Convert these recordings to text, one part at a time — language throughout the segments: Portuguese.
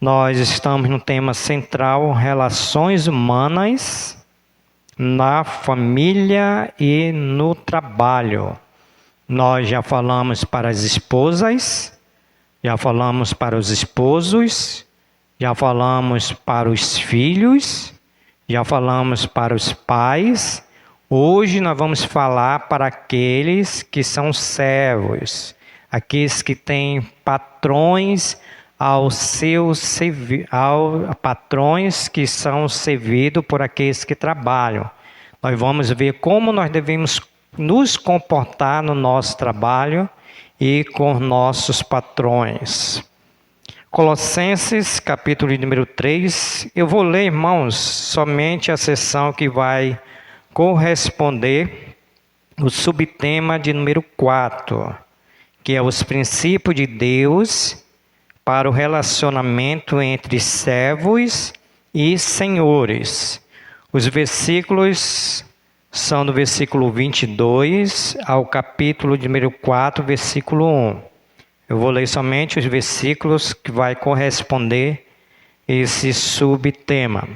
Nós estamos no tema central, relações humanas na família e no trabalho. Nós já falamos para as esposas, já falamos para os esposos, já falamos para os filhos, já falamos para os pais. Hoje nós vamos falar para aqueles que são servos, aqueles que têm patrões patrões que são servidos por aqueles que trabalham. Nós vamos ver como nós devemos nos comportar no nosso trabalho e com nossos patrões. Colossenses, capítulo número 3. Eu vou ler, irmãos, somente a seção que vai corresponder o subtema de número 4, que é os princípios de Deus para o relacionamento entre servos e senhores. Os versículos são do versículo 22 ao capítulo de número 4, versículo 1. Eu vou ler somente os versículos que vai corresponder esse subtema.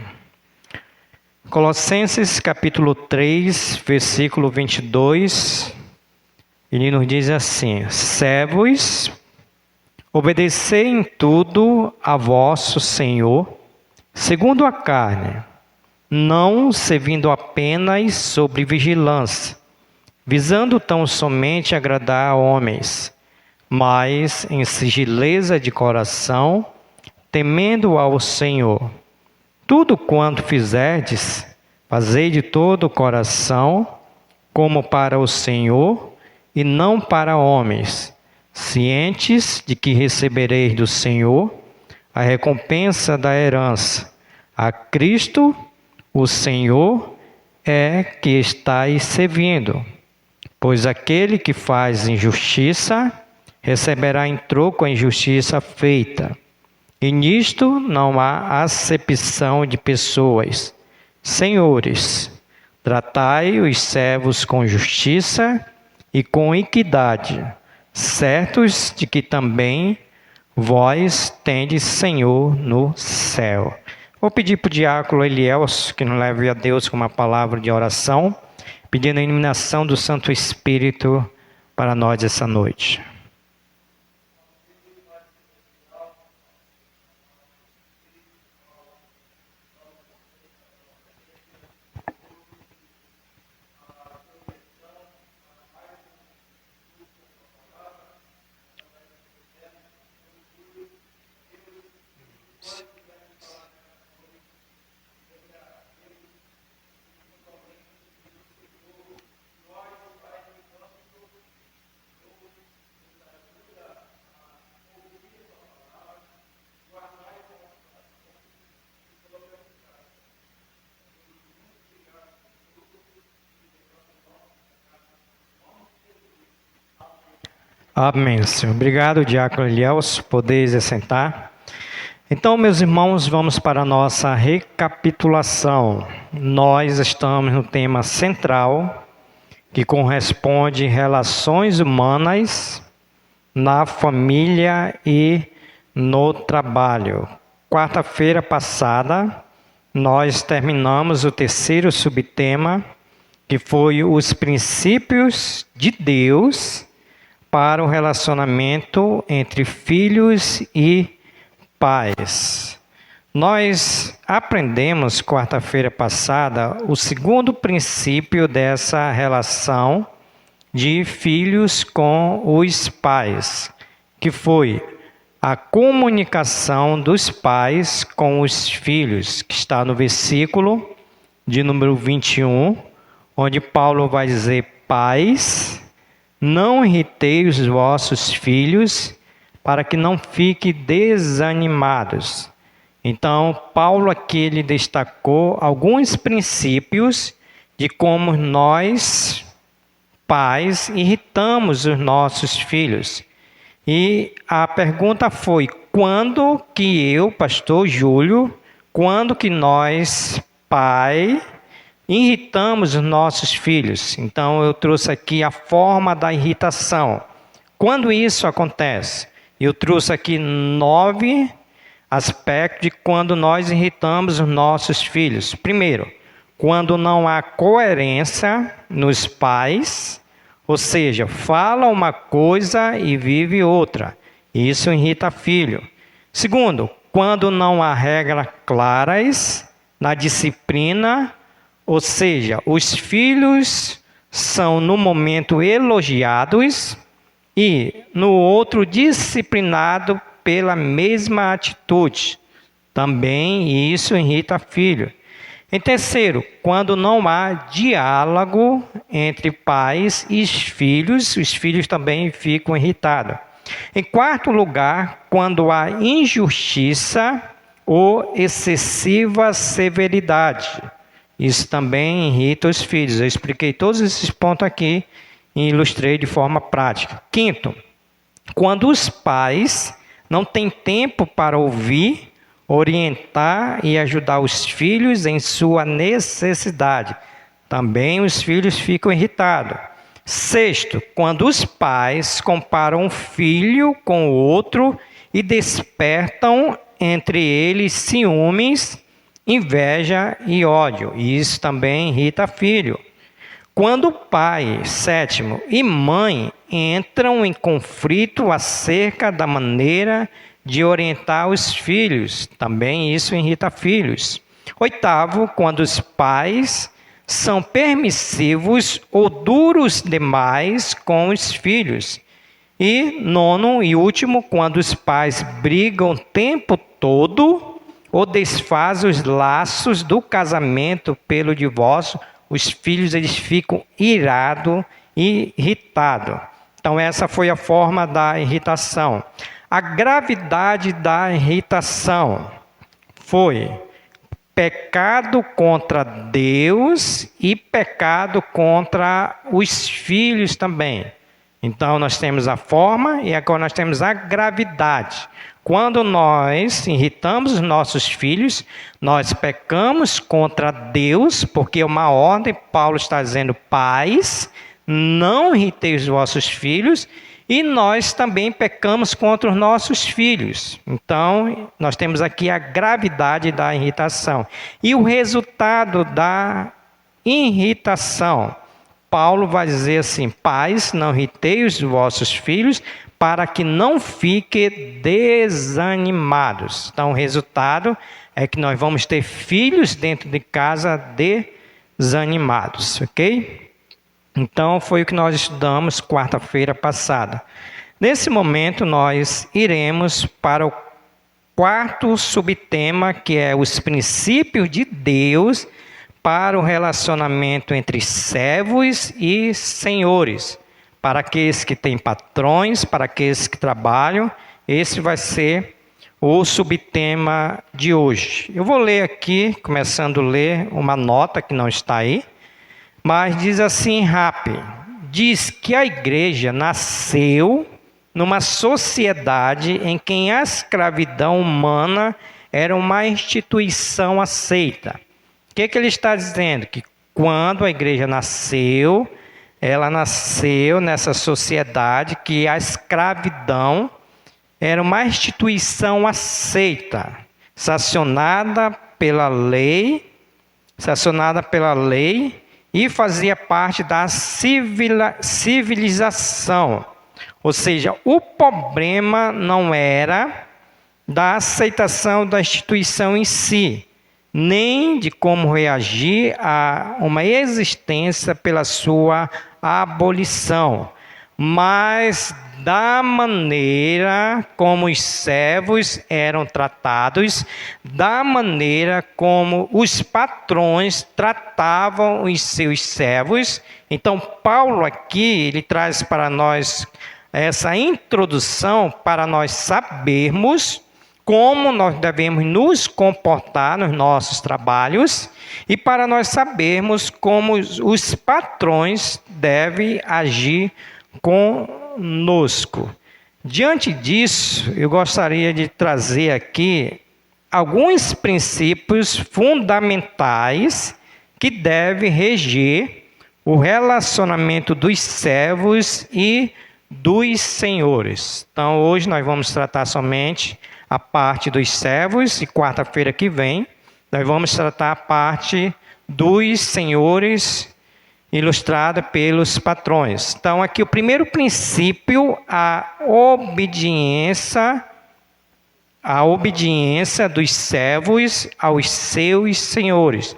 Colossenses capítulo 3, versículo 22, ele nos diz assim: servos, obedecei em tudo a vosso Senhor, segundo a carne, não servindo apenas sobre vigilância, visando tão somente agradar a homens, mas em sigileza de coração, temendo ao Senhor. Tudo quanto fizerdes, fazei de todo o coração, como para o Senhor e não para homens, cientes de que recebereis do Senhor a recompensa da herança. A Cristo, o Senhor, é que estáis servindo. Pois aquele que faz injustiça, receberá em troco a injustiça feita. E nisto não há acepção de pessoas. Senhores, tratai os servos com justiça e com equidade, certos de que também vós tendes Senhor no céu. Vou pedir para o diácono Elielso que nos leve a Deus com uma palavra de oração, pedindo a iluminação do Santo Espírito para nós essa noite. Amém, Senhor. Obrigado, diácono Elielso, podeis assentar. Então, meus irmãos, vamos para a nossa recapitulação. Nós estamos no tema central, que corresponde relações humanas na família e no trabalho. Quarta-feira passada, nós terminamos o terceiro subtema, que foi os princípios de Deus para o relacionamento entre filhos e pais. Nós aprendemos quarta-feira passada o segundo princípio dessa relação de filhos com os pais, que foi a comunicação dos pais com os filhos, que está no versículo de número 21, onde Paulo vai dizer: pais, não irritei os vossos filhos, para que não fiquem desanimados. Então, Paulo aqui ele destacou alguns princípios de como nós, pais, irritamos os nossos filhos. E a pergunta foi: quando que eu, pastor Júlio, quando que nós, pai, irritamos os nossos filhos? Então eu trouxe aqui a forma da irritação. Quando isso acontece? Eu trouxe aqui 9 aspectos de quando nós irritamos os nossos filhos. Primeiro, quando não há coerência nos pais, ou seja, fala uma coisa e vive outra. Isso irrita filho. Segundo, quando não há regras claras na disciplina, ou seja, os filhos são no momento elogiados e no outro disciplinado pela mesma atitude. Também isso irrita filho. Em terceiro, quando não há diálogo entre pais e os filhos também ficam irritados. Em quarto lugar, quando há injustiça ou excessiva severidade. Isso também irrita os filhos. Eu expliquei todos esses pontos aqui e ilustrei de forma prática. Quinto, quando os pais não têm tempo para ouvir, orientar e ajudar os filhos em sua necessidade. Também os filhos ficam irritados. Sexto, quando os pais comparam um filho com o outro e despertam entre eles ciúmes, inveja e ódio. Isso também irrita filho. Quando pai, sétimo, e mãe entram em conflito acerca da maneira de orientar os filhos, também isso irrita filhos. Oitavo, quando os pais são permissivos ou duros demais com os filhos. E nono e último, quando os pais brigam o tempo todo ou desfazem os laços do casamento pelo divórcio, os filhos eles ficam irados e irritados. Então essa foi a forma da irritação. A gravidade da irritação foi pecado contra Deus e pecado contra os filhos também. Então nós temos a forma e agora nós temos a gravidade. Quando nós irritamos os nossos filhos, nós pecamos contra Deus, porque é uma ordem, Paulo está dizendo, pais, não irritei os vossos filhos, e nós também pecamos contra os nossos filhos. Então, nós temos aqui a gravidade da irritação. E o resultado da irritação, Paulo vai dizer assim, pais, não irritei os vossos filhos, para que não fiquem desanimados. Então, o resultado é que nós vamos ter filhos dentro de casa desanimados, ok? Então, foi o que nós estudamos quarta-feira passada. Nesse momento, nós iremos para o quarto subtema, que é os princípios de Deus para o relacionamento entre servos e senhores. Para aqueles que têm patrões, para aqueles que trabalham, esse vai ser o subtema de hoje. Eu vou ler aqui, começando a ler uma nota que não está aí, mas diz assim rápido. Diz que a igreja nasceu numa sociedade em que a escravidão humana era uma instituição aceita. O que ele está dizendo? Que quando a igreja nasceu, ela nasceu nessa sociedade que a escravidão era uma instituição aceita, sancionada pela lei e fazia parte da civilização. Ou seja, o problema não era da aceitação da instituição em si, nem de como reagir a uma existência pela sua abolição, mas da maneira como os servos eram tratados, da maneira como os patrões tratavam os seus servos. Então, Paulo aqui, ele traz para nós essa introdução para nós sabermos como nós devemos nos comportar nos nossos trabalhos e para nós sabermos como os patrões devem agir conosco. Diante disso, eu gostaria de trazer aqui alguns princípios fundamentais que devem reger o relacionamento dos servos e dos senhores. Então, hoje nós vamos tratar somente a parte dos servos, e quarta-feira que vem nós vamos tratar a parte dos senhores, ilustrada pelos patrões. Então, aqui o primeiro princípio, a obediência dos servos aos seus senhores.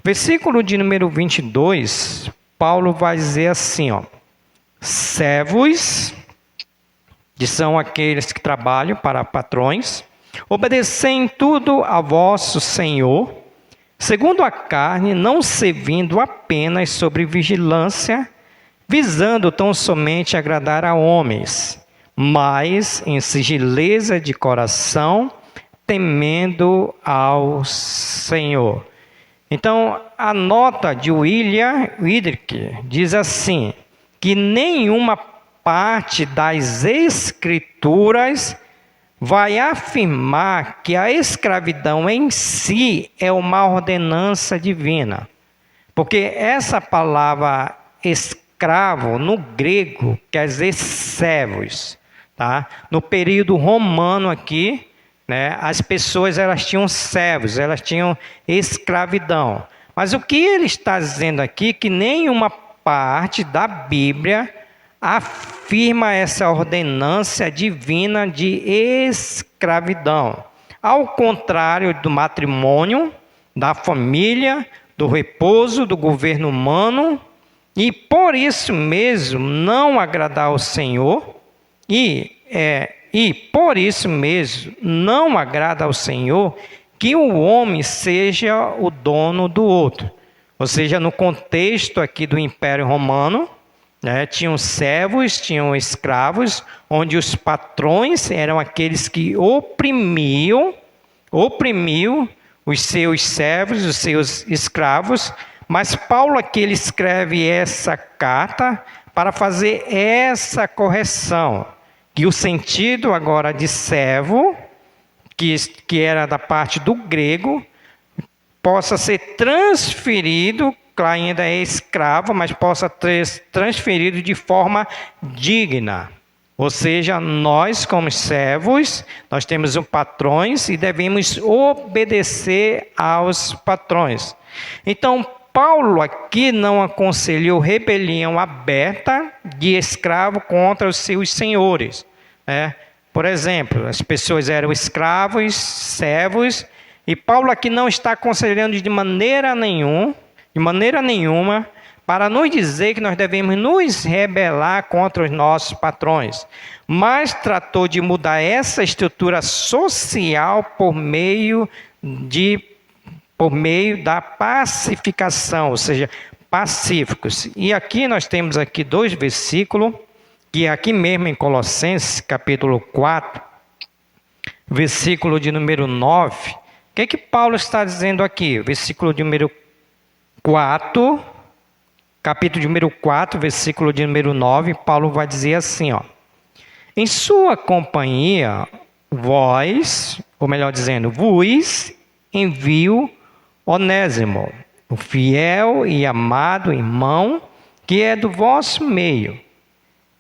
Versículo de número 22, Paulo vai dizer assim, servos, que são aqueles que trabalham para patrões, obedecei em tudo a vosso Senhor, segundo a carne, não servindo apenas sobre vigilância, visando tão somente agradar a homens, mas em sigileza de coração, temendo ao Senhor. Então, a nota de William Widrick diz assim, que nenhuma parte das Escrituras vai afirmar que a escravidão em si é uma ordenança divina. Porque essa palavra escravo, no grego, quer dizer servos. Tá? No período romano aqui, né, as pessoas elas tinham servos, elas tinham escravidão. Mas o que ele está dizendo aqui, que nenhuma parte da Bíblia afirma essa ordenança divina de escravidão. Ao contrário do matrimônio, da família, do repouso, do governo humano, e por isso mesmo não agradar ao Senhor, e por isso mesmo não agrada ao Senhor que o homem seja o dono do outro. Ou seja, no contexto aqui do Império Romano, tinham servos, tinham escravos, onde os patrões eram aqueles que oprimiam os seus servos, os seus escravos. Mas Paulo aqui ele escreve essa carta para fazer essa correção, que o sentido agora de servo, que era da parte do grego, possa ser transferido, claro, ainda é escravo, mas possa ser transferido de forma digna. Ou seja, nós como servos, nós temos patrões e devemos obedecer aos patrões. Então, Paulo aqui não aconselhou rebelião aberta de escravo contra os seus senhores. Por exemplo, as pessoas eram escravos, servos, e Paulo aqui não está aconselhando de maneira nenhuma, para nos dizer que nós devemos nos rebelar contra os nossos patrões, mas tratou de mudar essa estrutura social por meio da pacificação, ou seja, pacíficos. E aqui nós temos aqui 2 versículos, que é aqui mesmo em Colossenses, capítulo 4, versículo de número 9. O que Paulo está dizendo aqui? Versículo de número 4, capítulo de número 4, versículo de número 9, Paulo vai dizer assim, em sua companhia, vós, ou melhor dizendo, vos envio Onésimo, o fiel e amado irmão, que é do vosso meio.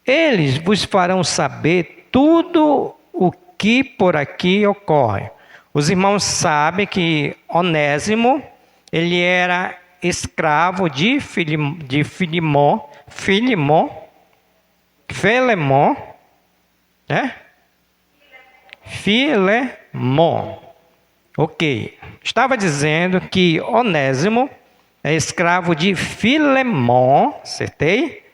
Eles vos farão saber tudo o que por aqui ocorre. Os irmãos sabem que Onésimo, ele era escravo de Filemon, né? Filemon. Ok. Estava dizendo que Onésimo é escravo de Filemon, acertei?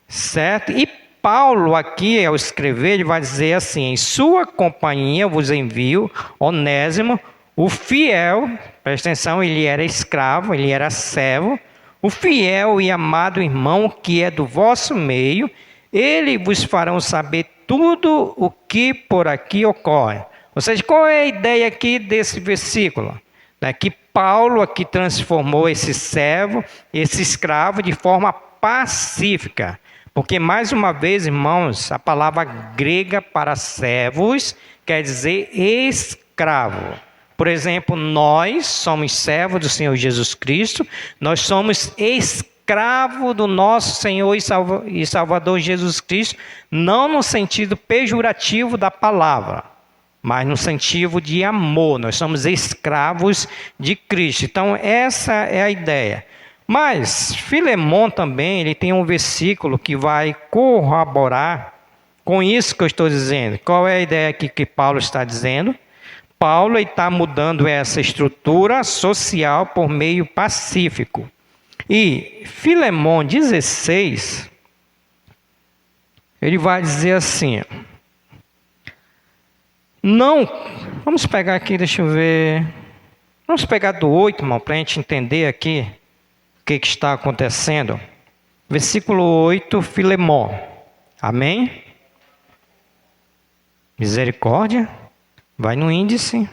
Certo? E Paulo aqui, ao escrever, ele vai dizer assim, em sua companhia vos envio Onésimo, o fiel, presta atenção, ele era escravo, ele era servo, o fiel e amado irmão que é do vosso meio, ele vos farão saber tudo o que por aqui ocorre. Ou seja, qual é a ideia aqui desse versículo? Que Paulo aqui transformou esse servo, esse escravo, de forma pacífica. Porque, mais uma vez, irmãos, a palavra grega para servos quer dizer escravo. Por exemplo, nós somos servos do Senhor Jesus Cristo, nós somos escravos do nosso Senhor e Salvador Jesus Cristo, não no sentido pejorativo da palavra, mas no sentido de amor. Nós somos escravos de Cristo. Então, essa é a ideia. Mas Filemão também, ele tem um versículo que vai corroborar com isso que eu estou dizendo. Qual é a ideia aqui que Paulo está dizendo? Paulo está mudando essa estrutura social por meio pacífico. E Filemão 16, ele vai dizer assim, não, vamos pegar aqui, deixa eu ver, vamos pegar do 8, irmão, para a gente entender aqui o que está acontecendo. Versículo 8, Filemão, amém? Misericórdia, vai no índice,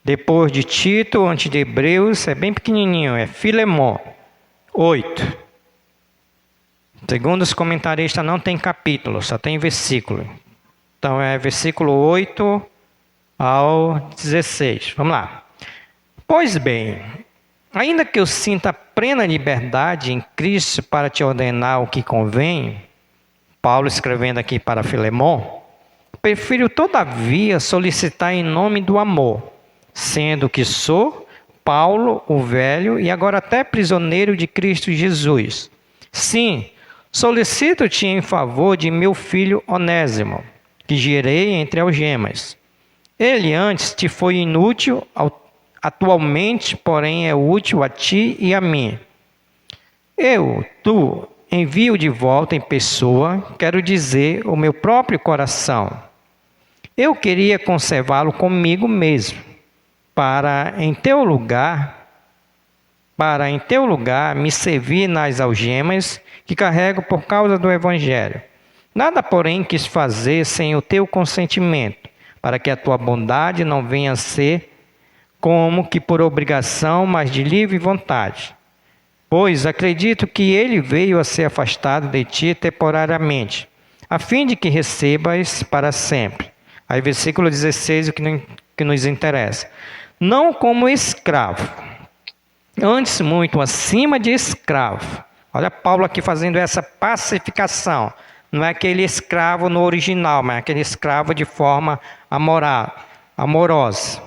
depois de Tito, antes de Hebreus, é bem pequenininho, é Filemão, 8. Segundo os comentaristas, não tem capítulo, só tem versículo. Então é versículo 8 ao 16. Vamos lá. Pois bem, ainda que eu sinta plena liberdade em Cristo para te ordenar o que convém, Paulo escrevendo aqui para Filemão, prefiro todavia solicitar em nome do amor, sendo que sou Paulo, o velho, e agora até prisioneiro de Cristo Jesus. Sim, solicito-te em favor de meu filho Onésimo, que gerei entre algemas. Ele antes te foi inútil, atualmente, porém, é útil a ti e a mim. Tu, envio de volta em pessoa, quero dizer, o meu próprio coração. Eu queria conservá-lo comigo mesmo, para em teu lugar me servir nas algemas que carrego por causa do Evangelho. Nada, porém, quis fazer sem o teu consentimento, para que a tua bondade não venha a ser como que por obrigação, mas de livre vontade. Pois acredito que ele veio a ser afastado de ti temporariamente, a fim de que recebas para sempre. Aí versículo 16, o que nos interessa. Não como escravo, antes muito acima de escravo. Olha Paulo aqui fazendo essa pacificação. Não é aquele escravo no original, mas é aquele escravo de forma amorosa.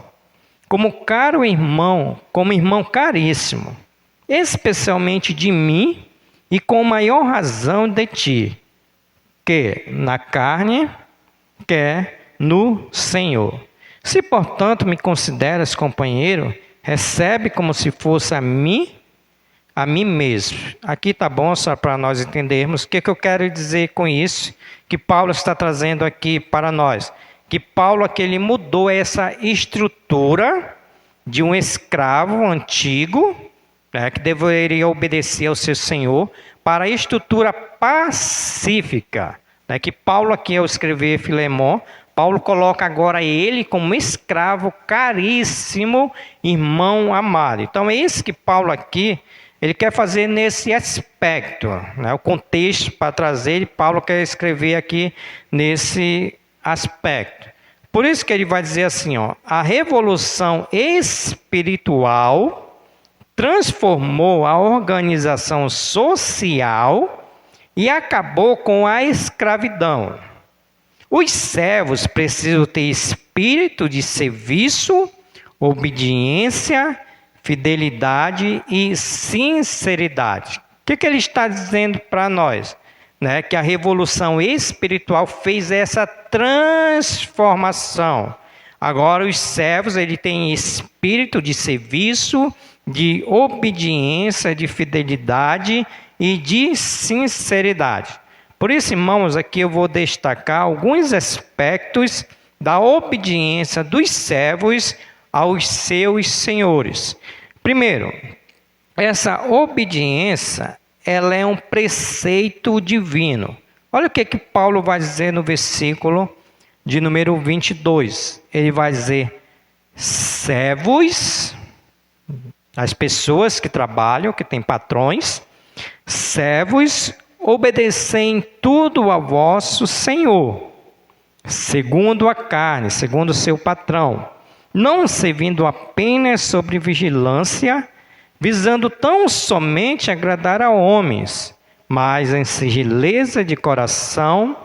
Como caro irmão, como irmão caríssimo, especialmente de mim e com maior razão de ti, que na carne, quer no Senhor. Se, portanto, me consideras companheiro, recebe como se fosse a mim mesmo. Aqui está bom só para nós entendermos o que eu quero dizer com isso, que Paulo está trazendo aqui para nós. Que Paulo aqui ele mudou essa estrutura de um escravo antigo, que deveria obedecer ao seu senhor, para a estrutura pacífica. Que Paulo aqui, ao escrever Filemão, Paulo coloca agora ele como escravo caríssimo, irmão amado. Então é isso que Paulo aqui ele quer fazer nesse aspecto, o contexto para trazer, Paulo quer escrever aqui nesse aspecto. Por isso que ele vai dizer assim, a revolução espiritual transformou a organização social e acabou com a escravidão. Os servos precisam ter espírito de serviço, obediência, fidelidade e sinceridade. O que ele está dizendo para nós? Que a revolução espiritual fez essa transformação. Agora os servos ele têm espírito de serviço, de obediência, de fidelidade e de sinceridade. Por isso, irmãos, aqui eu vou destacar alguns aspectos da obediência dos servos aos seus senhores. Primeiro, essa obediência, ela é um preceito divino. Olha o que Paulo vai dizer no versículo de número 22. Ele vai dizer, servos, as pessoas que trabalham, que têm patrões, servos, obedecei em tudo a vosso Senhor, segundo a carne, segundo o seu patrão, não servindo apenas sobre vigilância, visando tão somente agradar a homens, mas em singeleza de coração,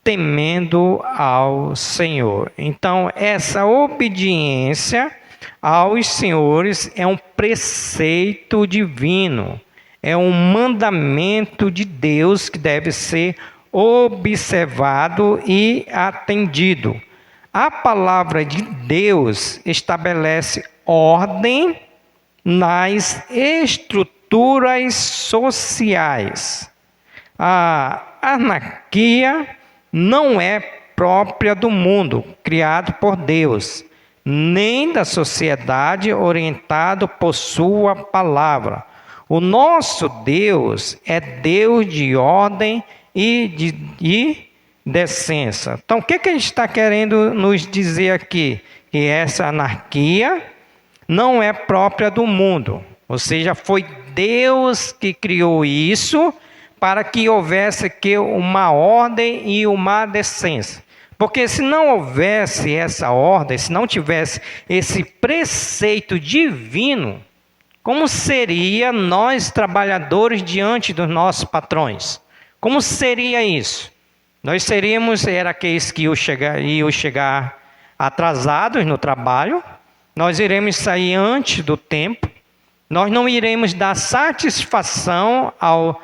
temendo ao Senhor. Então, essa obediência aos senhores é um preceito divino, é um mandamento de Deus que deve ser observado e atendido. A palavra de Deus estabelece ordem nas estruturas sociais. A anarquia não é própria do mundo criado por Deus, nem da sociedade orientada por sua palavra. O nosso Deus é Deus de ordem e de decência. Então, o que a gente está querendo nos dizer aqui? Que essa anarquia não é própria do mundo. Ou seja, foi Deus que criou isso para que houvesse aqui uma ordem e uma decência. Porque se não houvesse essa ordem, se não tivesse esse preceito divino, como seria nós trabalhadores diante dos nossos patrões? Como seria isso? Nós seríamos aqueles que iam chegar atrasados no trabalho, nós iremos sair antes do tempo, nós não iremos dar satisfação aos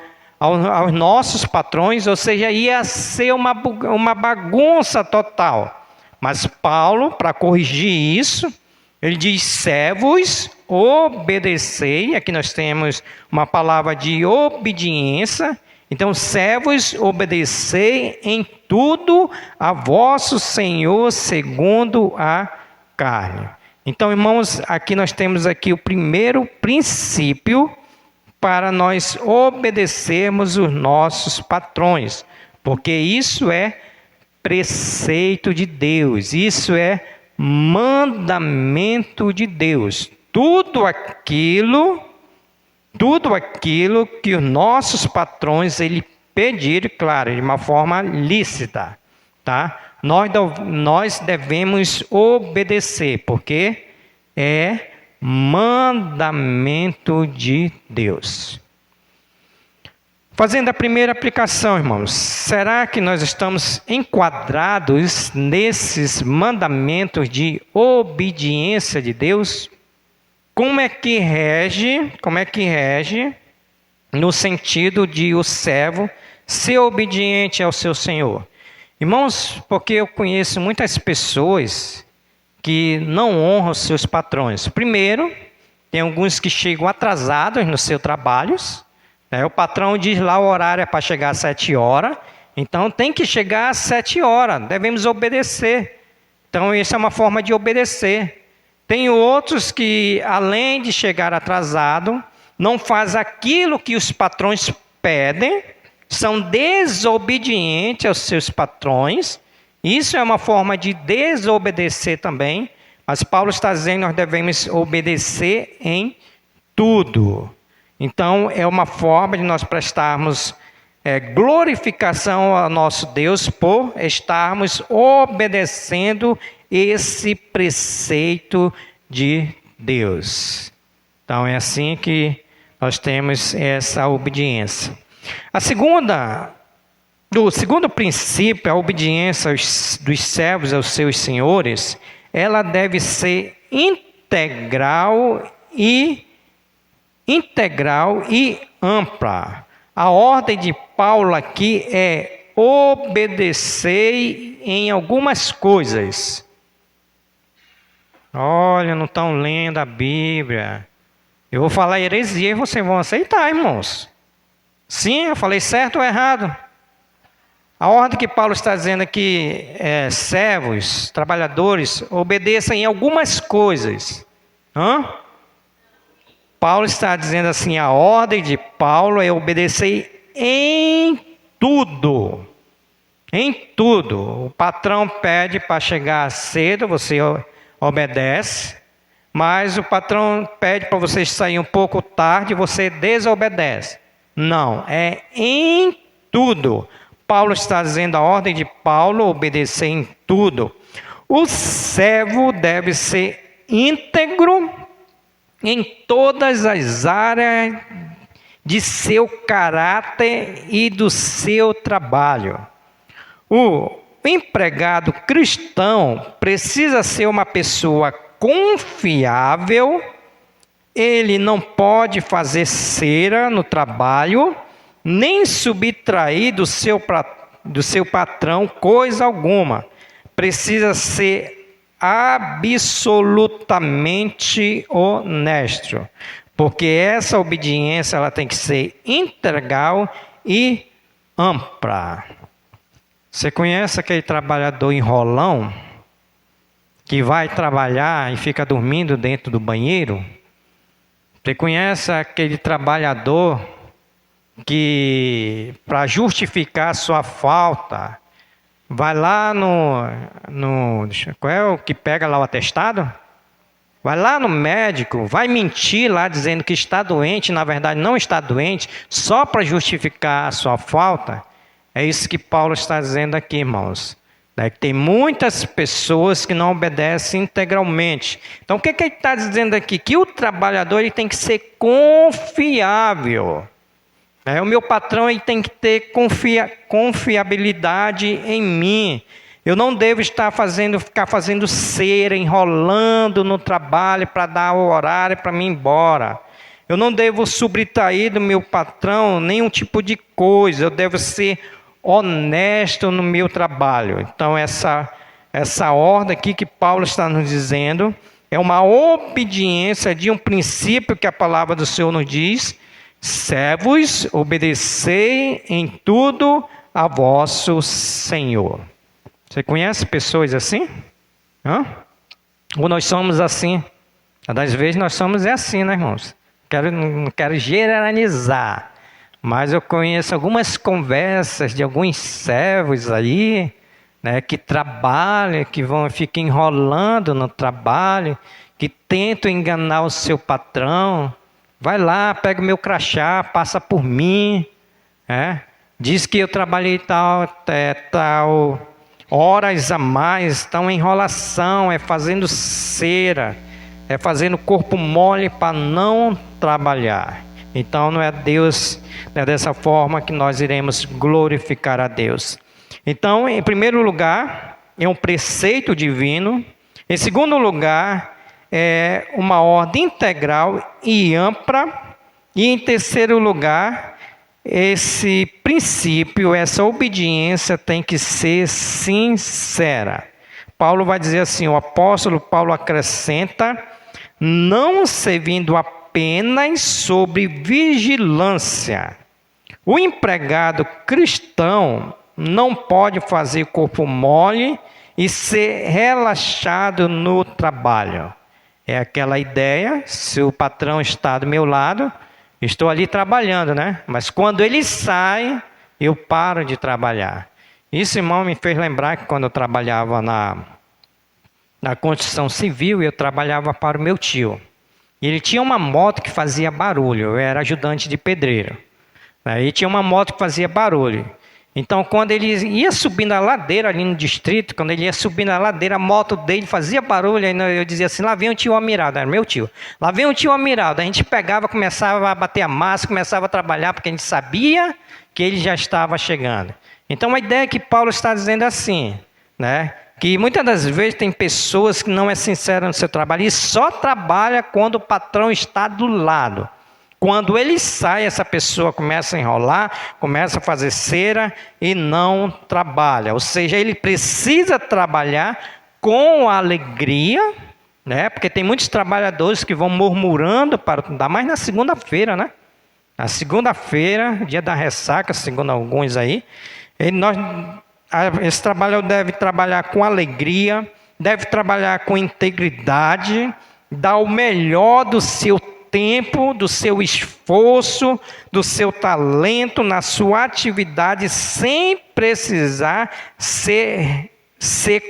nossos patrões, ou seja, ia ser uma bagunça total. Mas Paulo, para corrigir isso, ele diz: servos, obedecei. Aqui nós temos uma palavra de obediência. Então, servos, obedecei em tudo a vosso Senhor segundo a carne. Então, irmãos, aqui nós temos aqui o primeiro princípio para nós obedecermos os nossos patrões, porque isso é preceito de Deus, isso é mandamento de Deus. Tudo aquilo que os nossos patrões pedirem, claro, de uma forma lícita, tá? Nós devemos obedecer, porque é mandamento de Deus. Fazendo a primeira aplicação, irmãos, será que nós estamos enquadrados nesses mandamentos de obediência de Deus? Como é que rege no sentido de o servo ser obediente ao seu Senhor? Irmãos, porque eu conheço muitas pessoas que não honram os seus patrões. Primeiro, tem alguns que chegam atrasados nos seus trabalhos. O patrão diz lá o horário é para chegar às 7 horas, então tem que chegar às 7 horas, devemos obedecer. Então, essa é uma forma de obedecer. Tem outros que, além de chegar atrasado, não faz aquilo que os patrões pedem, são desobedientes aos seus patrões. Isso é uma forma de desobedecer também, mas Paulo está dizendo que nós devemos obedecer em tudo. Então, é uma forma de nós prestarmos glorificação ao nosso Deus por estarmos obedecendo esse preceito de Deus. Então, é assim que nós temos essa obediência. O segundo princípio, a obediência dos servos aos seus senhores, ela deve ser integral e ampla. A ordem de Paulo aqui é obedecer em algumas coisas. Olha, não estão lendo a Bíblia. Eu vou falar heresia e vocês vão aceitar, irmãos. Sim, eu falei certo ou errado? A ordem que Paulo está dizendo aqui é: servos, trabalhadores, obedeçam em algumas coisas. Paulo está dizendo assim: a ordem de Paulo é obedecer em tudo. Em tudo. O patrão pede para chegar cedo, você obedece. Mas o patrão pede para você sair um pouco tarde, você desobedece. Não, é em tudo. Paulo está dizendo, a ordem de Paulo, obedecer em tudo. O servo deve ser íntegro em todas as áreas de seu caráter e do seu trabalho. O empregado cristão precisa ser uma pessoa confiável, ele não pode fazer cera no trabalho, nem subtrair do seu patrão coisa alguma. Precisa ser absolutamente honesto, porque essa obediência ela tem que ser integral e ampla. Você conhece aquele trabalhador enrolão que vai trabalhar e fica dormindo dentro do banheiro? Você conhece aquele trabalhador que, para justificar sua falta, vai lá qual é o que pega lá o atestado? Vai lá no médico, vai mentir lá dizendo que está doente, na verdade não está doente, só para justificar a sua falta? É isso que Paulo está dizendo aqui, irmãos. Tem muitas pessoas que não obedecem integralmente. Então, o que ele está dizendo aqui? Que o trabalhador ele tem que ser confiável. O meu patrão ele tem que ter confiabilidade em mim. Eu não devo ficar fazendo cera, enrolando no trabalho para dar o horário para mim ir embora. Eu não devo subtrair do meu patrão nenhum tipo de coisa. Eu devo ser honesto no meu trabalho. Então, essa ordem aqui que Paulo está nos dizendo é uma obediência de um princípio que a palavra do Senhor nos diz: servos, obedecei em tudo a vosso Senhor. Você conhece pessoas assim? Ou nós somos assim? Das vezes nós somos assim, né, irmãos? Não quero generalizar, mas eu conheço algumas conversas de alguns servos aí, né, que trabalham, ficam enrolando no trabalho, que tentam enganar o seu patrão. Vai lá, pega o meu crachá, passa por mim. Diz que eu trabalhei tal horas a mais, estão em enrolação, fazendo cera, fazendo corpo mole para não trabalhar. Então não é Deus, não é dessa forma que nós iremos glorificar a Deus. Então, em primeiro lugar, é um preceito divino. Em segundo lugar, é uma ordem integral e ampla. E em terceiro lugar, esse princípio, essa obediência tem que ser sincera. Paulo vai dizer assim, o apóstolo Paulo acrescenta: não servindo apenas sobre vigilância. O empregado cristão não pode fazer corpo mole e ser relaxado no trabalho. É aquela ideia, se o patrão está do meu lado, estou ali trabalhando, né? Mas quando ele sai, eu paro de trabalhar. Isso, irmão, me fez lembrar que quando eu trabalhava na construção civil, eu trabalhava para o meu tio. Ele tinha uma moto que fazia barulho, eu era ajudante de pedreiro. Aí tinha uma moto que fazia barulho. Então, quando ele ia subindo a ladeira ali no distrito, quando ele ia subindo a ladeira, a moto dele fazia barulho, aí eu dizia assim: lá vem o tio Amiraldo, era meu tio. Lá vem o tio Amiraldo. A gente pegava, começava a bater a massa, começava a trabalhar, porque a gente sabia que ele já estava chegando. Então, a ideia que Paulo está dizendo é assim, né? Que muitas das vezes tem pessoas que não é sincera no seu trabalho e só trabalha quando o patrão está do lado. Quando ele sai, essa pessoa começa a enrolar, começa a fazer cera e não trabalha. Ou seja, ele precisa trabalhar com alegria, né? Porque tem muitos trabalhadores que vão murmurando, ainda mais na segunda-feira, né? Na segunda-feira, dia da ressaca, segundo alguns aí, esse trabalhador deve trabalhar com alegria, deve trabalhar com integridade, dar o melhor do seu tempo, do seu esforço, do seu talento na sua atividade, sem precisar ser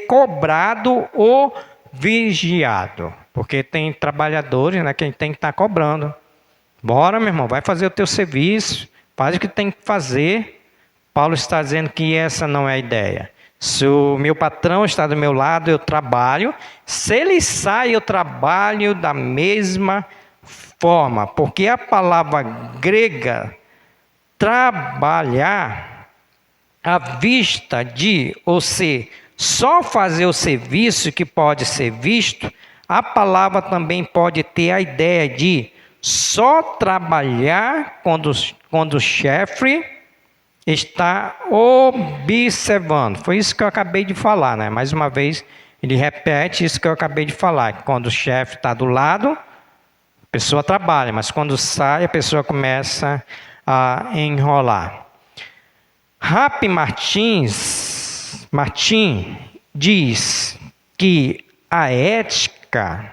cobrado ou vigiado. Porque tem trabalhadores, né, que tem que estar cobrando. Bora, meu irmão, vai fazer o teu serviço, faz o que tem que fazer. Paulo está dizendo que essa não é a ideia. Se o meu patrão está do meu lado, eu trabalho. Se ele sai, eu trabalho da mesma forma. Porque a palavra grega trabalhar à vista de, ou seja, só fazer o serviço que pode ser visto, a palavra também pode ter a ideia de só trabalhar quando o chefe está observando. Foi isso que eu acabei de falar, né? Mais uma vez, ele repete isso que eu acabei de falar. Quando o chefe está do lado, a pessoa trabalha, mas quando sai, a pessoa começa a enrolar. Rapi Martin diz que a ética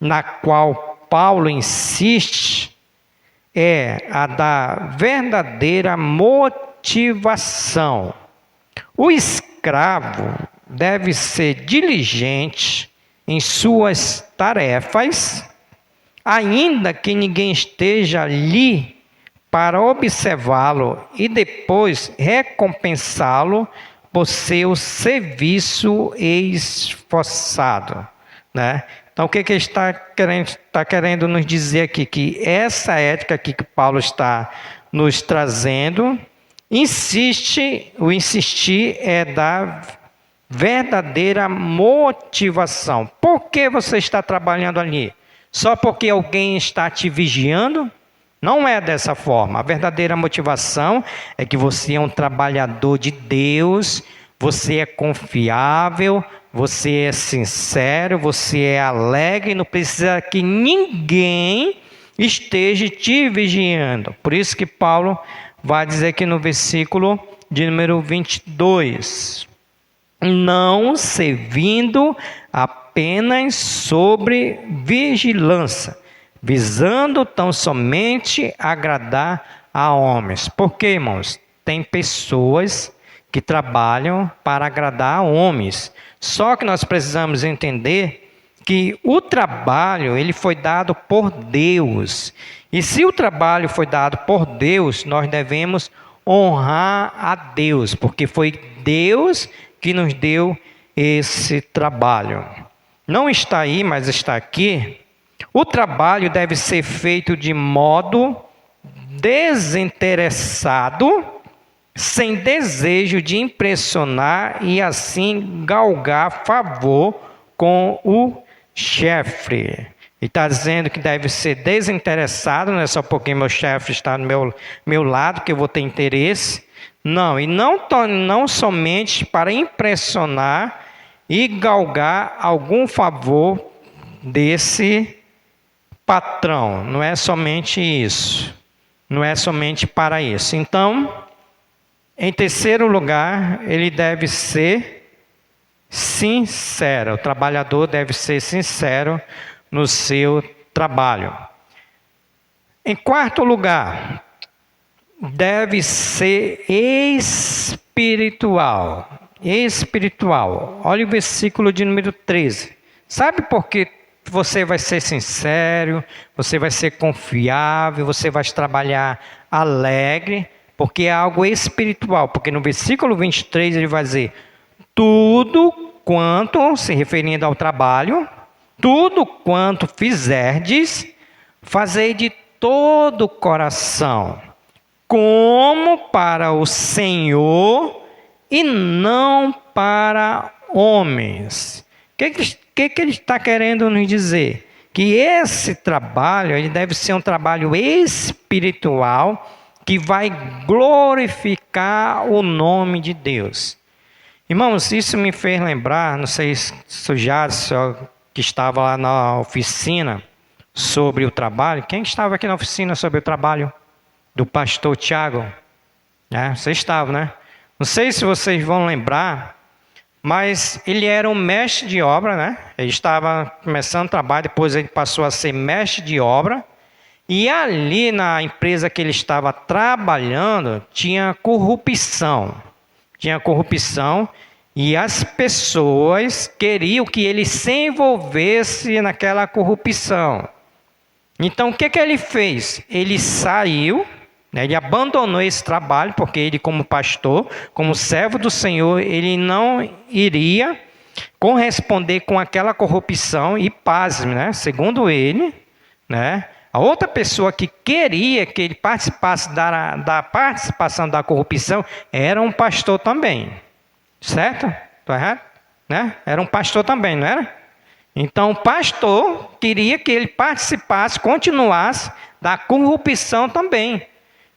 na qual Paulo insiste é a da verdadeira motivação. O escravo deve ser diligente em suas tarefas, ainda que ninguém esteja ali para observá-lo e depois recompensá-lo por seu serviço esforçado, né? Então, o que ele está querendo nos dizer aqui? Que essa ética aqui que Paulo está nos trazendo, o insistir é da verdadeira motivação. Por que você está trabalhando ali? Só porque alguém está te vigiando? Não é dessa forma. A verdadeira motivação é que você é um trabalhador de Deus, você é confiável, você é sincero, você é alegre, não precisa que ninguém esteja te vigiando. Por isso que Paulo vai dizer aqui no versículo de número 22, não servindo apenas sobre vigilância, visando tão somente agradar a homens. Porque, irmãos, tem pessoas que trabalham para agradar a homens. Só que nós precisamos entender que o trabalho ele foi dado por Deus. E se o trabalho foi dado por Deus, nós devemos honrar a Deus, porque foi Deus que nos deu esse trabalho. Não está aí, mas está aqui. O trabalho deve ser feito de modo desinteressado, sem desejo de impressionar e assim galgar favor com o chefe. Ele está dizendo que deve ser desinteressado, não é só porque meu chefe está no meu lado que eu vou ter interesse. Não, e não somente para impressionar e galgar algum favor desse patrão. Não é somente isso. Não é somente para isso. Então, em terceiro lugar, ele deve ser sincero. O trabalhador deve ser sincero no seu trabalho. Em quarto lugar, deve ser espiritual. Espiritual. Olha o versículo de número 13. Sabe por que você vai ser sincero, você vai ser confiável, você vai trabalhar alegre? Porque é algo espiritual. Porque no versículo 23 ele vai dizer: tudo quanto, se referindo ao trabalho, tudo quanto fizerdes, fazei de todo o coração, como para o Senhor e não para homens. O que ele está querendo nos dizer? Que esse trabalho ele deve ser um trabalho espiritual que vai glorificar o nome de Deus. Irmãos, isso me fez lembrar, não sei se o Jadson, que estava lá na oficina sobre o trabalho. Quem estava aqui na oficina sobre o trabalho? Do pastor Tiago? Vocês estavam, né? Não sei se vocês vão lembrar, mas ele era um mestre de obra, né? Ele estava começando o trabalho, depois ele passou a ser mestre de obra. E ali na empresa que ele estava trabalhando, tinha corrupção. Tinha corrupção e as pessoas queriam que ele se envolvesse naquela corrupção. Então, o que ele fez? Ele saiu, né, ele abandonou esse trabalho, porque ele, como pastor, como servo do Senhor, ele não iria corresponder com aquela corrupção. E pasme, né? Segundo ele, né? A outra pessoa que queria que ele participasse da participação da corrupção era um pastor também. Certo? Estou errado? Né? Era um pastor também, não era? Então o pastor queria que ele participasse, continuasse da corrupção também.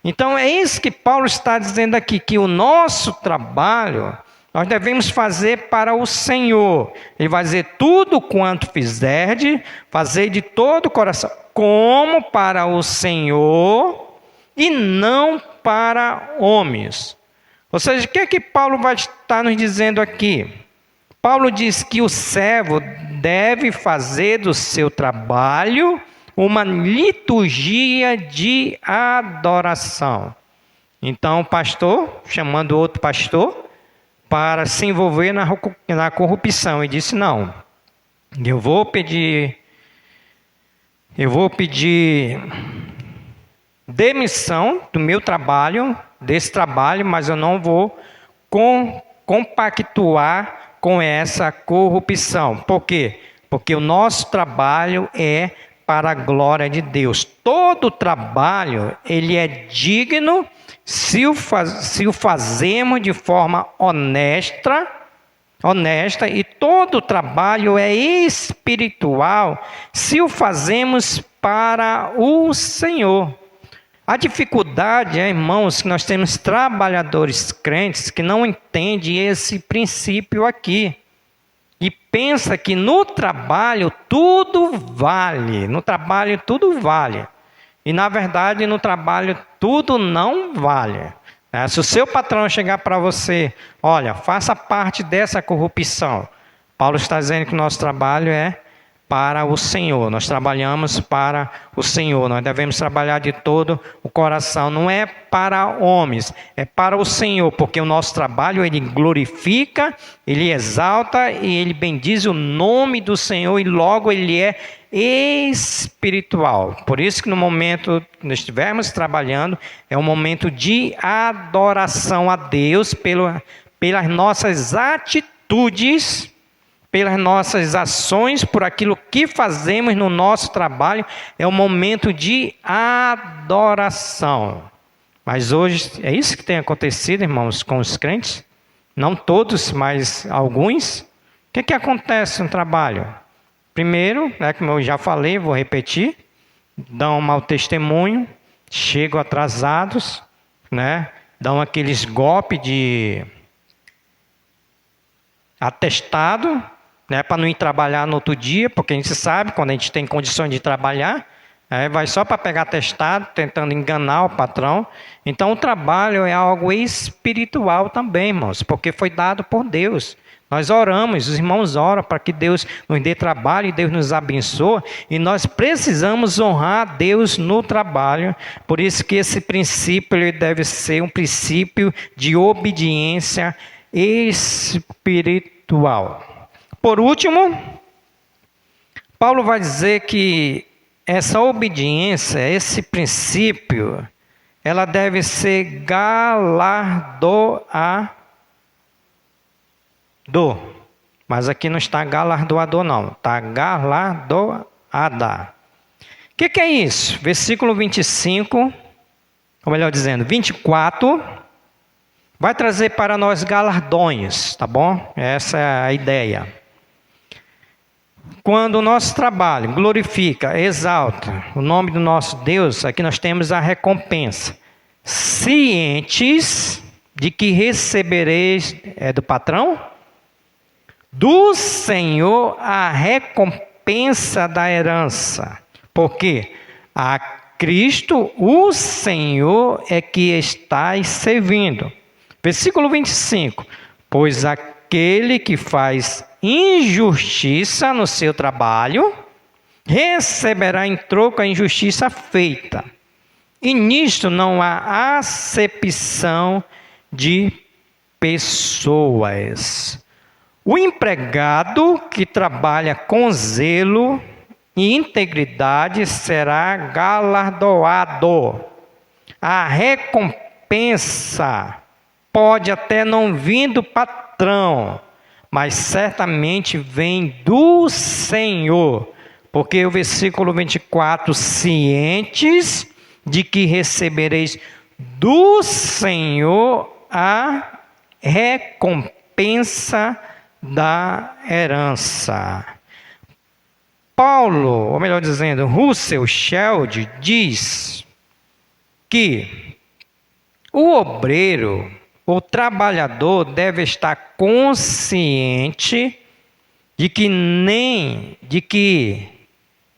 Então é isso que Paulo está dizendo aqui, que o nosso trabalho nós devemos fazer para o Senhor. Ele vai dizer: tudo quanto fizerdes, fazei de todo o coração, como para o Senhor e não para homens. Ou seja, o que é que Paulo vai estar nos dizendo aqui? Paulo diz que o servo deve fazer do seu trabalho uma liturgia de adoração. Então o pastor, chamando outro pastor, para se envolver na corrupção, e disse: não, eu vou pedir demissão do meu trabalho, desse trabalho, mas eu não vou compactuar com essa corrupção. Por quê? Porque o nosso trabalho é para a glória de Deus. Todo trabalho, ele é digno se o fazemos de forma honesta, e todo trabalho é espiritual se o fazemos para o Senhor. A dificuldade, irmãos, que nós temos trabalhadores crentes que não entendem esse princípio aqui. E pensa que no trabalho tudo vale. No trabalho tudo vale. E na verdade no trabalho tudo não vale. Se o seu patrão chegar para você: olha, faça parte dessa corrupção. Paulo está dizendo que o nosso trabalho é para o Senhor. Nós trabalhamos para o Senhor. Nós devemos trabalhar de todo o coração. Não é para homens, é para o Senhor. Porque o nosso trabalho, ele glorifica, ele exalta e ele bendiz o nome do Senhor. E logo ele é espiritual. Por isso que no momento que nós estivermos trabalhando, é um momento de adoração a Deus pelas nossas atitudes, pelas nossas ações, por aquilo que fazemos no nosso trabalho. É um momento de adoração. Mas hoje é isso que tem acontecido, irmãos, com os crentes. Não todos, mas alguns. O que acontece no trabalho? Primeiro, como eu já falei, vou repetir, dão um mau testemunho, chegam atrasados, dão aqueles golpes de atestado, para não ir trabalhar no outro dia, porque a gente sabe, quando a gente tem condições de trabalhar, vai só para pegar atestado, tentando enganar o patrão. Então o trabalho é algo espiritual também, irmãos, porque foi dado por Deus. Nós oramos, os irmãos oram para que Deus nos dê trabalho e Deus nos abençoe. E nós precisamos honrar Deus no trabalho. Por isso que esse princípio ele deve ser um princípio de obediência espiritual. Por último, Paulo vai dizer que essa obediência, esse princípio, ela deve ser galardoador. Mas aqui não está galardoador não, está galardoada. O que é isso? Versículo 25, ou melhor dizendo, 24, vai trazer para nós galardões, tá bom? Essa é a ideia. Quando o nosso trabalho glorifica, exalta o nome do nosso Deus, aqui nós temos a recompensa. Cientes de que recebereis do patrão? Do Senhor a recompensa da herança. Porque a Cristo, o Senhor, é que estáis servindo. Versículo 25. Pois aquele que faz injustiça no seu trabalho, receberá em troco a injustiça feita. E nisto não há acepção de pessoas. O empregado que trabalha com zelo e integridade será galardoado. A recompensa pode até não vir do patrão, mas certamente vem do Senhor, Porque o versículo 24, cientes de que recebereis do Senhor a recompensa da herança. Paulo, ou melhor dizendo, Russell Shedd diz que o obreiro, o trabalhador deve estar consciente de que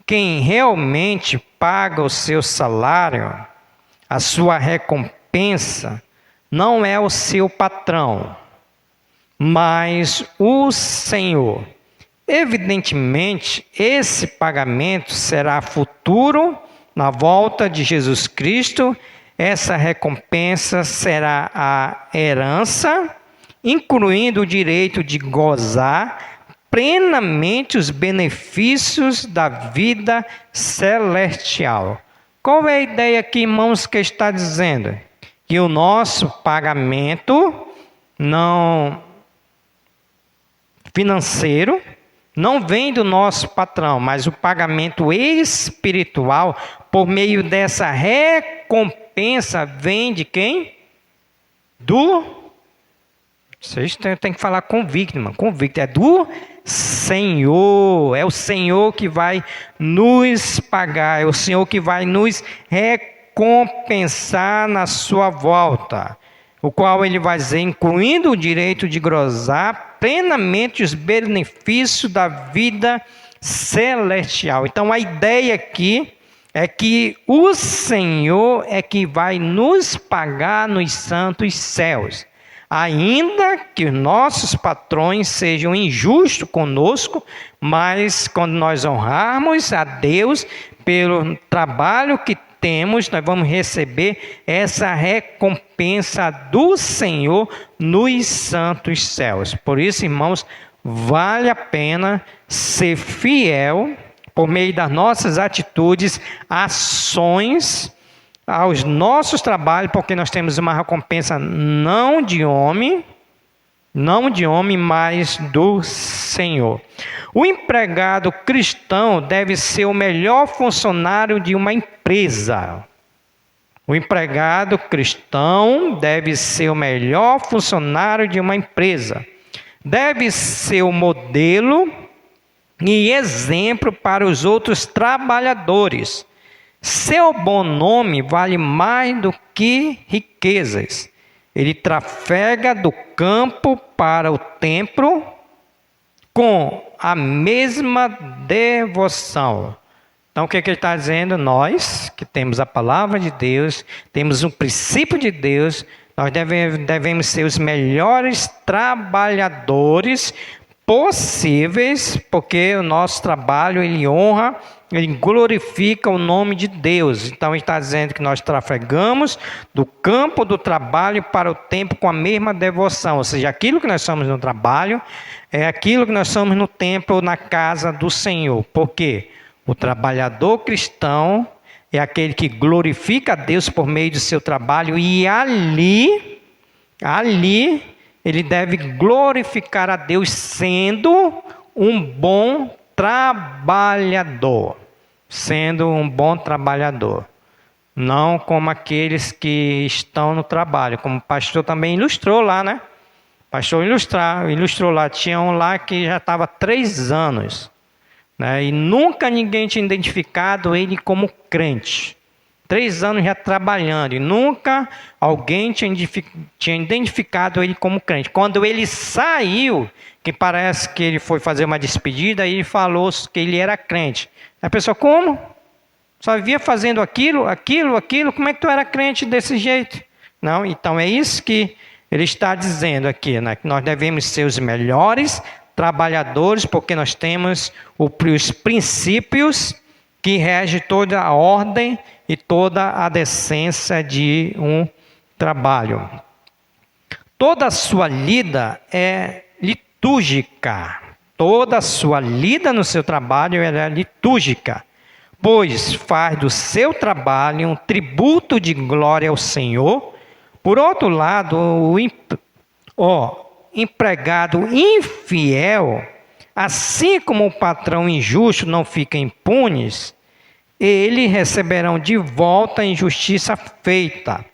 quem realmente paga o seu salário, a sua recompensa, não é o seu patrão, mas o Senhor. Evidentemente, esse pagamento será futuro na volta de Jesus Cristo. Essa recompensa será a herança, incluindo o direito de gozar plenamente os benefícios da vida celestial. Qual é a ideia aqui, irmãos, que está dizendo? Que o nosso pagamento não financeiro não vem do nosso patrão, mas o pagamento espiritual, por meio dessa recompensa, vem de quem? Vocês têm que falar convicto, irmão. Convicto é do Senhor. É o Senhor que vai nos pagar. É o Senhor que vai nos recompensar na sua volta. O qual ele vai dizer, incluindo o direito de gozar plenamente os benefícios da vida celestial. Então a ideia aqui é que o Senhor é que vai nos pagar nos santos céus. Ainda que os nossos patrões sejam injustos conosco, mas quando nós honrarmos a Deus pelo trabalho que temos, nós vamos receber essa recompensa do Senhor nos santos céus. Por isso, irmãos, vale a pena ser fiel por meio das nossas atitudes, ações, aos nossos trabalhos, porque nós temos uma recompensa não de homem, mas do Senhor. O empregado cristão deve ser o melhor funcionário de uma empresa. O empregado cristão deve ser o melhor funcionário de uma empresa. Deve ser o modelo e exemplo para os outros trabalhadores. Seu bom nome vale mais do que riquezas. Ele trafega do campo para o templo com a mesma devoção. Então, o que ele está dizendo? Nós, que temos a palavra de Deus, temos um princípio de Deus, nós devemos ser os melhores trabalhadores possíveis, porque o nosso trabalho, ele honra, ele glorifica o nome de Deus. Então, ele está dizendo que nós trafegamos do campo do trabalho para o templo com a mesma devoção. Ou seja, aquilo que nós somos no trabalho é aquilo que nós somos no templo ou na casa do Senhor. Por quê? O trabalhador cristão é aquele que glorifica a Deus por meio do seu trabalho e ali ele deve glorificar a Deus sendo um bom trabalhador. Sendo um bom trabalhador. Não como aqueles que estão no trabalho. Como o pastor também ilustrou lá, né? O pastor ilustrou lá. Tinha um lá que já estava 3 anos. Né? E nunca ninguém tinha identificado ele como crente. 3 anos já trabalhando. E nunca alguém tinha identificado ele como crente. Quando ele saiu, que parece que ele foi fazer uma despedida, e ele falou que ele era crente. A pessoa, como? Só via fazendo aquilo, como é que tu era crente desse jeito? Não, então é isso que ele está dizendo aqui, né? Que nós devemos ser os melhores trabalhadores, porque nós temos os princípios que regem toda a ordem e toda a decência de um trabalho. Toda a sua lida é litúrgica. Toda a sua lida no seu trabalho é litúrgica, pois faz do seu trabalho um tributo de glória ao Senhor. Por outro lado, o empregado infiel Assim como o patrão injusto não fica impune, eles receberão de volta a injustiça feita.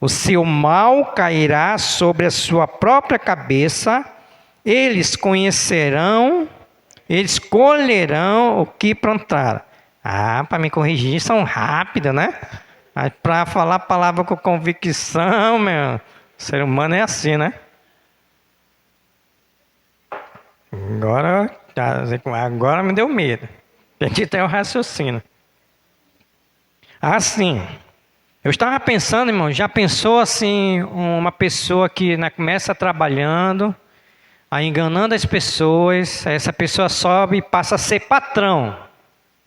O seu mal cairá sobre a sua própria cabeça. Eles colherão o que plantaram. Para me corrigir, são rápidos, né? Mas para falar a palavra com convicção, meu, o ser humano é assim, né? Agora me deu medo. Perdi até o raciocínio. Assim, eu estava pensando, irmão, já pensou assim, uma pessoa que começa trabalhando, aí enganando as pessoas, essa pessoa sobe e passa a ser patrão,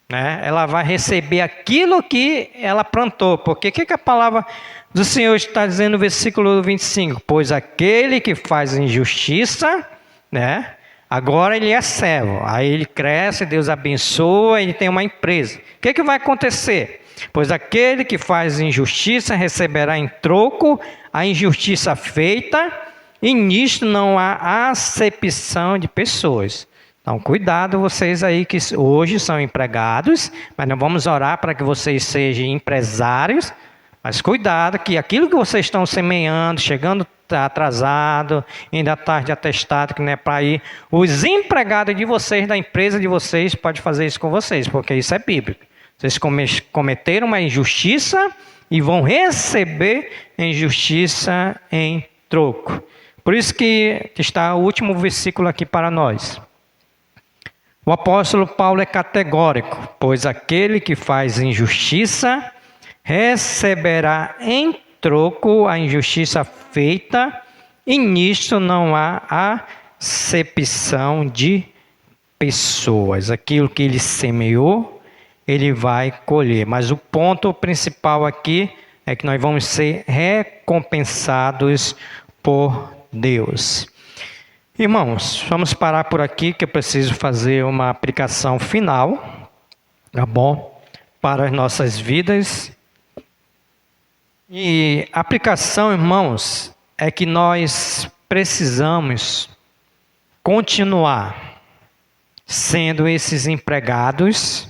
né? Ela vai receber aquilo que ela plantou, porque o que a palavra do Senhor está dizendo no versículo 25? Pois aquele que faz injustiça, né? Agora ele é servo, aí ele cresce, Deus abençoa, ele tem uma empresa. O que vai acontecer? Pois aquele que faz injustiça receberá em troco a injustiça feita, e nisto não há acepção de pessoas. Então, cuidado vocês aí que hoje são empregados, mas nós vamos orar para que vocês sejam empresários, mas cuidado que aquilo que vocês estão semeando, chegando atrasado, ainda tarde de atestado, que não é para ir, os empregados de vocês, da empresa de vocês, podem fazer isso com vocês, porque isso é bíblico. Vocês cometeram uma injustiça e vão receber injustiça em troco. Por isso que está o último versículo aqui para nós. O apóstolo Paulo é categórico, pois aquele que faz injustiça receberá em troco a injustiça feita, e nisto não há acepção de pessoas. Aquilo que ele semeou, ele vai colher. Mas o ponto principal aqui é que nós vamos ser recompensados por Deus. Irmãos, vamos parar por aqui que eu preciso fazer uma aplicação final, tá bom? Para as nossas vidas. E a aplicação, irmãos, é que nós precisamos continuar sendo esses empregados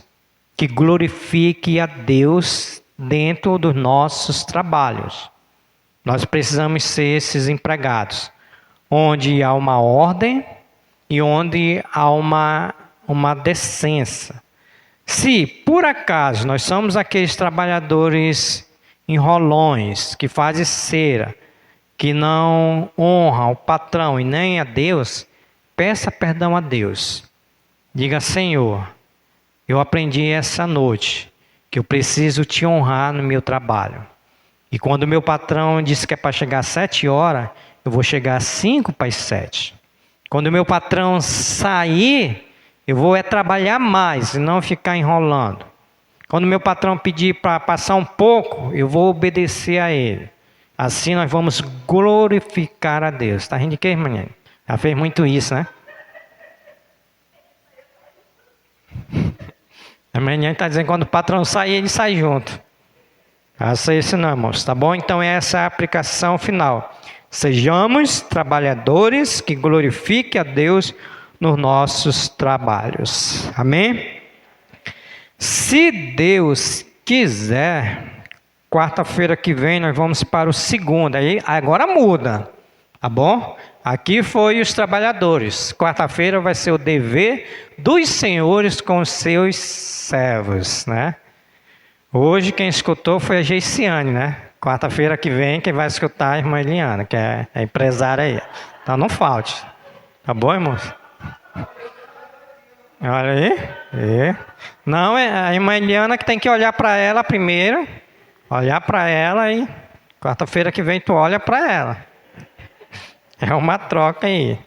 que glorifiquem a Deus dentro dos nossos trabalhos. Nós precisamos ser esses empregados, onde há uma ordem e onde há uma decência. Se, por acaso, nós somos aqueles trabalhadores enrolões, que fazem cera, que não honram o patrão e nem a Deus, peça perdão a Deus. Diga: Senhor, eu aprendi essa noite que eu preciso te honrar no meu trabalho. E quando o meu patrão disse que é para chegar às 7 horas, eu vou chegar às 5 para as 7. Quando o meu patrão sair, eu vou trabalhar mais e não ficar enrolando. Quando meu patrão pedir para passar um pouco, eu vou obedecer a ele. Assim nós vamos glorificar a Deus. Está rindo de quê, irmã? Já fez muito isso, né? A manhã está dizendo que quando o patrão sair, ele sai junto. Faça isso não, irmãos, tá bom? Então essa é a aplicação final. Sejamos trabalhadores que glorifiquem a Deus nos nossos trabalhos. Amém? Se Deus quiser, quarta-feira que vem nós vamos para o segundo. Aí agora muda, tá bom? Aqui foi os trabalhadores. Quarta-feira vai ser o dever dos senhores com os seus servos, né? Hoje quem escutou foi a Geiciane, né? Quarta-feira que vem quem vai escutar é a irmã Eliana, que é a empresária aí. Então não falte. Tá bom, irmãos? Olha aí. Não, é a irmã Eliana que tem que olhar para ela primeiro. Olhar para ela e quarta-feira que vem tu olha para ela. É uma troca aí.